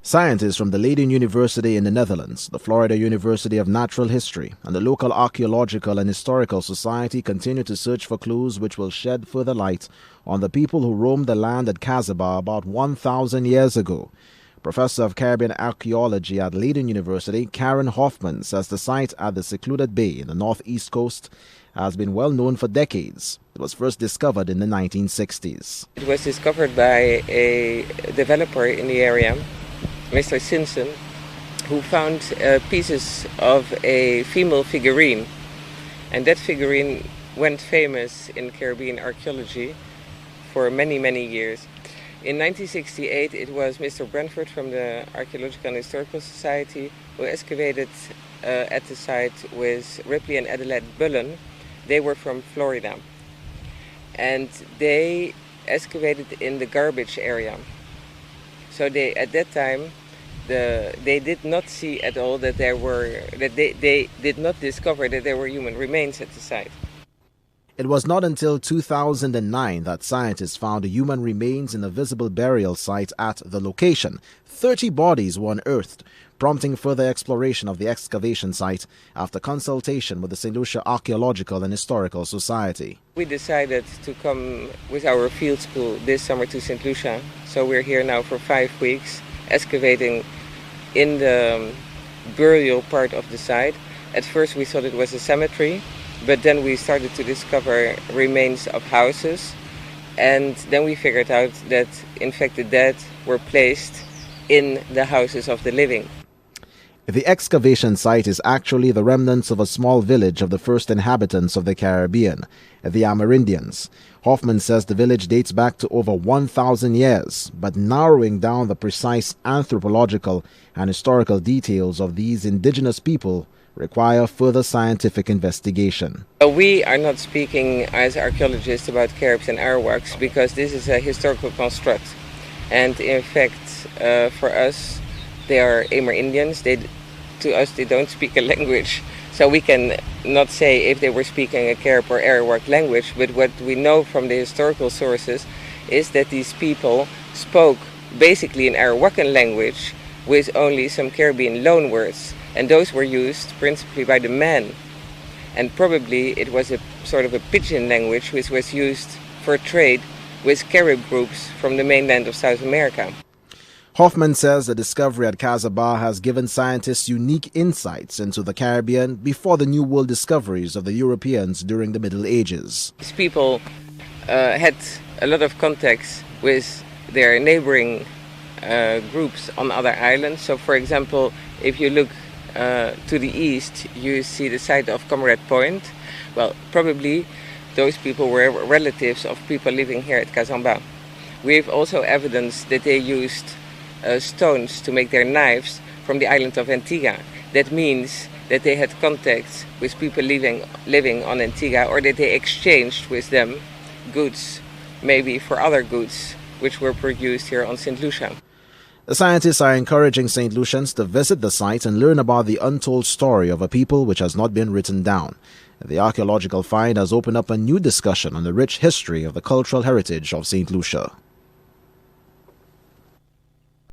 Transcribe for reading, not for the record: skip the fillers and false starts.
Scientists from the Leiden University in the Netherlands, the Florida University of Natural History, and the local Archaeological and Historical Society continue to search for clues which will shed further light on the people who roamed the land at Cas En Bas about 1,000 years ago. Professor of Caribbean Archaeology at Leiden University, Karen Hoffman, says the site at the secluded bay in the northeast coast has been well known for decades. It was first discovered in the 1960s. It was discovered by a developer in the area, Mr. Simpson, who found pieces of a female figurine, and that figurine went famous in Caribbean archaeology for many, many years. In 1968, it was Mr. Brentford from the Archaeological and Historical Society who excavated at the site with Ripley and Adelaide Bullen. They were from Florida, and they excavated in the garbage area. So they, at that time, they did not see at all that they did not discover that there were human remains at the site. It was not until 2009 that scientists found human remains in a visible burial site at the location. 30 bodies were unearthed, prompting further exploration of the excavation site after consultation with the Saint Lucia Archaeological and Historical Society. We decided to come with our field school this summer to Saint Lucia, so we're here now for 5 weeks excavating in the burial part of the site. At first we thought it was a cemetery, but then we started to discover remains of houses, and then we figured out that in fact the dead were placed in the houses of the living. The excavation site is actually the remnants of a small village of the first inhabitants of the Caribbean, the Amerindians. Hoffman says the village dates back to over 1,000 years, but narrowing down the precise anthropological and historical details of these indigenous people require further scientific investigation. We are not speaking as archaeologists about Caribs and Arawaks because this is a historical construct, and in fact for us they are Amerindians. To us they don't speak a language, so we can not say if they were speaking a Carib or Arawak language, but what we know from the historical sources is that these people spoke basically an Arawakan language with only some Caribbean loanwords, and those were used principally by the men, and probably it was a sort of a pidgin language which was used for trade with Carib groups from the mainland of South America. Hoffman says the discovery at Cas En Bas has given scientists unique insights into the Caribbean before the New World discoveries of the Europeans during the Middle Ages. These people had a lot of contacts with their neighboring groups on other islands. So for example, if you look to the east, you see the site of Comrade Point. Well, probably those people were relatives of people living here at Cas En Bas. We have also evidence that they used stones to make their knives from the island of Antigua. That means that they had contacts with people living on Antigua, or that they exchanged with them goods, maybe for other goods which were produced here on Saint Lucia. The scientists are encouraging St. Lucians to visit the site and learn about the untold story of a people which has not been written down. The archaeological find has opened up a new discussion on the rich history of the cultural heritage of St. Lucia.